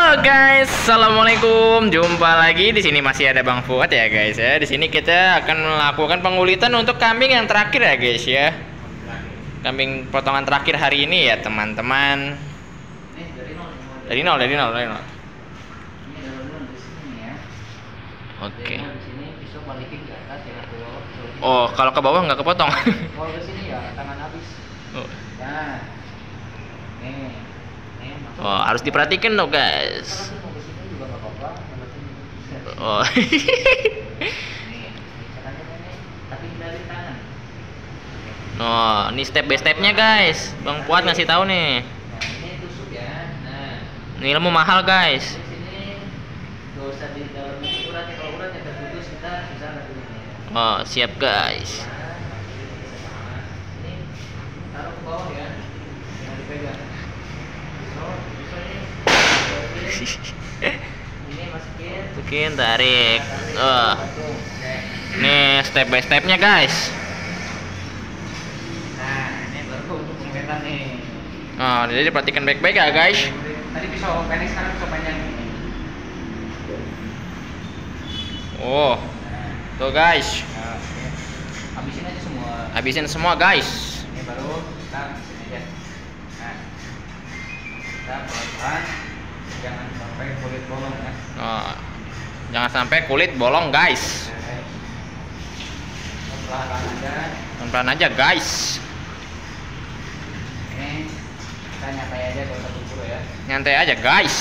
Halo guys, assalamualaikum. Jumpa lagi di sini masih ada Bang Fuad ya guys ya. Di sini kita akan melakukan pengulitan untuk kambing yang terakhir ya guys ya. Kambing potongan terakhir hari ini ya teman-teman. Dari nol. Oke. Oh, kalau ke bawah nggak kepotong. Kalau ke sini ya tangan habis. Nah. Oh, harus diperhatikan dong guys. Oh. Oh, ini step by stepnya guys. Bang Fuad ngasih tahu nih. Ini tusuk ya. Nah. Ini ilmu mahal guys. Di sini nggak usah di dalam ini uratnya, kalau uratnya terputus kita bisa kasih ini. Oh, siap guys. Ini taruh ke bawah ya. Jangan dipegang. Ini masukin, tarik. Oh. Nih step by stepnya guys. Nah, ini baru untuk pengetan nih. Oh, jadi perhatikan baik-baik ya guys. Tadi pisau pendek, sekarang pisau panjang ini. Oh, tuh guys. Nah, habisin aja semua. Habisin semua guys. Ini baru kita sini aja. Nah, kita pelan-pelan, jangan sampai kulit bolong ya. Oh, jangan sampai kulit bolong guys. Pelan-pelan aja. Pelan-pelan aja guys. Ini kita nyantai aja, gak usah buru-buru ya. Nyantai aja guys.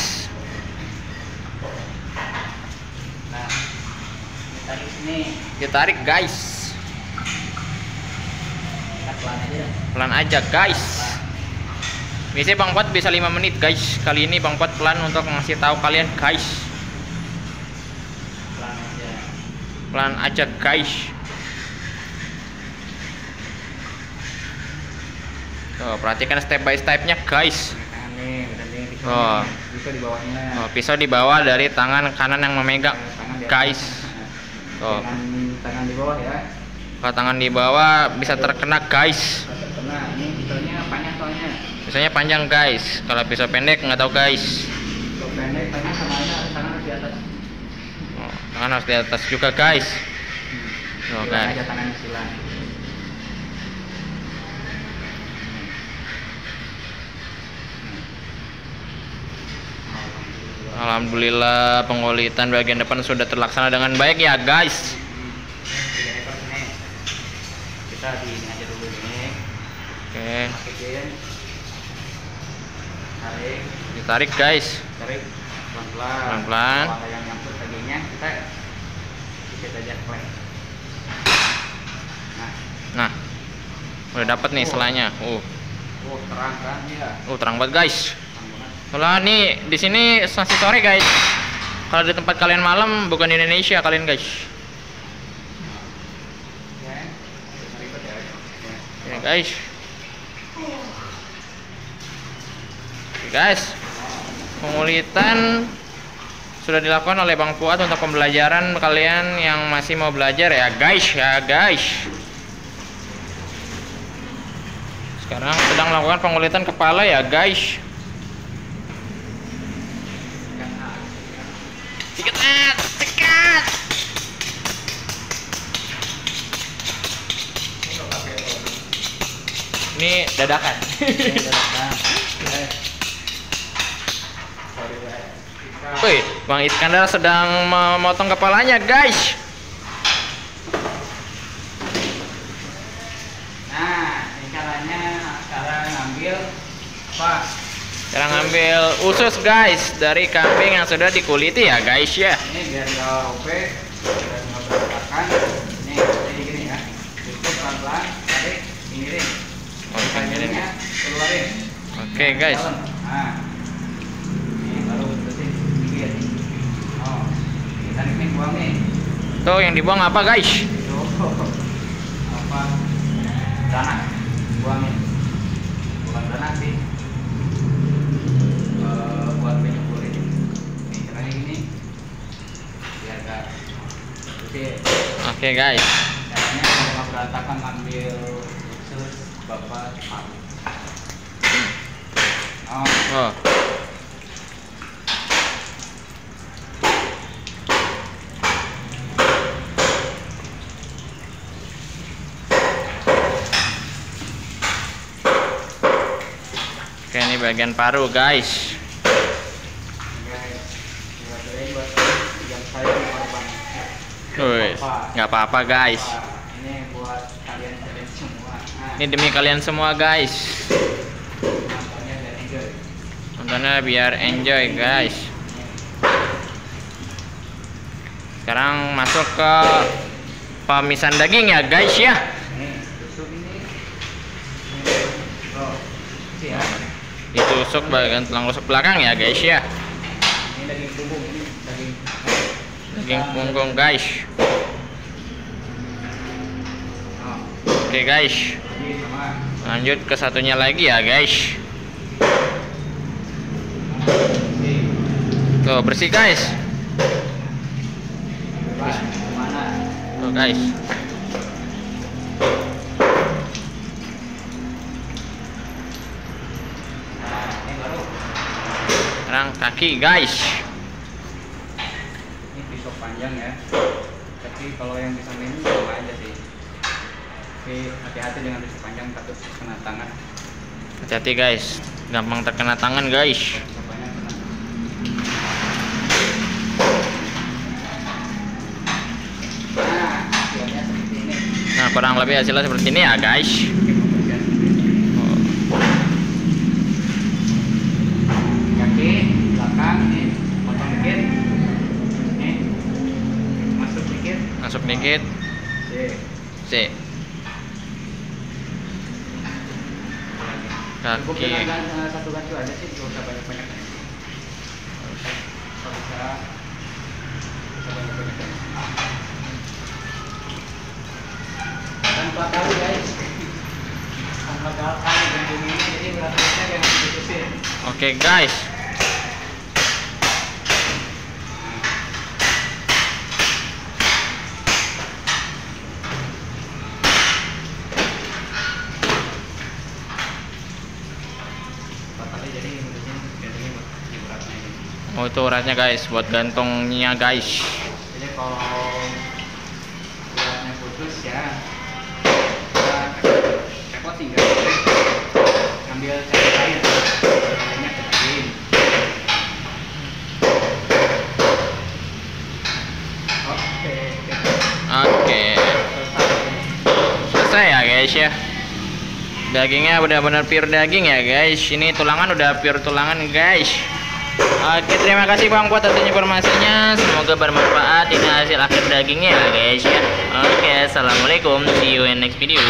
Nah, kita tarik sini. Ditarik guys. Kita pelan aja. Pelan aja guys. Biasanya Bang Fuad bisa 5 menit guys. Kali ini Bang Fuad pelan untuk ngasih tahu kalian guys. Pelan aja. Pelan aja guys. Tuh, perhatikan step by stepnya guys. Tangan nih, berarti pisau. Oh. Pisau di bawahnya. Oh, pisau di bawah dari tangan kanan yang memegang Tangan di atas. guys. Tuh, Tangan di bawah ya. kalau tangan di bawah bisa terkena guys. Nah, ini pisaunya panjang soalnya. Pisaunya panjang guys. Kalau pisau pendek nggak tahu guys. Kalau pendek panjang sama aja, tangan harus di atas. Oh, tangan harus di atas juga guys. Oh, Silang guys. aja tangannya silang. Alhamdulillah pengulitan bagian depan sudah terlaksana dengan baik ya guys. 3 ekor sini. Kita di ini aja dulu nih. Oke, Masukin. Tarik, ditarik guys. tarik pelan-pelan. Pelan-pelan. Kalau ada yang nyangkut dagingnya, kita ikat aja plek. Nah, Nah, udah dapat nih selanya. terang kan ya. Terang banget guys. Terang banget. Kalau nih di sini masih sore guys. Kalau di tempat kalian malam bukan di Indonesia kalian guys. Ya, ribet ya. Ini guys. Oke, guys. Pengulitan sudah dilakukan oleh Bang Fuad untuk pembelajaran kalian yang masih mau belajar ya guys. Sekarang sedang melakukan pengulitan kepala ya guys. Sikat. Ini dadakan. Wih, Bang Iskandar sedang memotong kepalanya guys. Nah, ini caranya sekarang ngambil apa? Cara ngambil usus guys dari kambing yang sudah dikuliti ya guys ya. Ini biar nggak robek, biar nggak berantakan. Nih, jadi gini ya. Tutup pelan-pelan, tarik, pinggirin. Kambingnya keluarin. Oke guys. Dalam. Nah, ini baru bersihin pinggir. Oh, ini tarik nih, buang nih. Tuh yang dibuang apa guys? Tuh, apa? Dana, buangin. Bukan dana sih. Buat minyak kulit. Nih caranya gini, biar gak bersih. Oke guys. Caranya kalau nggak berantakan ngambil usus bapak palu. Oh, Oh. bagian paru guys. Wih, nggak apa-apa guys. Ini buat kalian semua. Ini demi kalian semua guys. Nontonnya biar enjoy guys. Sekarang masuk ke pemisahan daging ya guys ya. Ditusuk bagian tulang rusuk belakang ya guys ya. Ini daging punggung, ini Daging punggung guys. Oke guys, lanjut ke satunya lagi ya guys. Tuh bersih guys. Tuh guys. Sekarang kaki guys. Ini pisau panjang ya. Tapi kalau yang pisau ini sama aja sih. Tapi hati-hati dengan pisau panjang, takut kena tangan. Hati-hati guys, gampang terkena tangan guys. Pisaunya kena. Hasilnya seperti ini. Nah kurang lebih hasilnya seperti ini ya guys. Kaki belakang nih, potong dikit. Nih, masuk dikit. Masuk dikit. C. Cukup Kaki. dengan satu gancu aja sih, nggak usah banyak-banyak. Kalau bisa banyak-banyak. Tanpa kali guys, tanpa kali gantung ini, jadi beratnya yang diputusin. Oke guys. Jadi putusin gantungnya buat di beratnya ini. Oh itu uratnya guys, buat gantungnya guys. Jadi kalau beratnya putus ya, cepot sih nggak ngambil cairan lain, lainnya kecilin. Oke. Selesai ya guys ya. Dagingnya benar-benar pure daging ya guys. Ini tulangan udah pure tulangan guys. Oke, terima kasih Bang buat atas informasinya. Semoga bermanfaat. Ini hasil akhir dagingnya ya guys ya. Oke, assalamualaikum. See you in next video.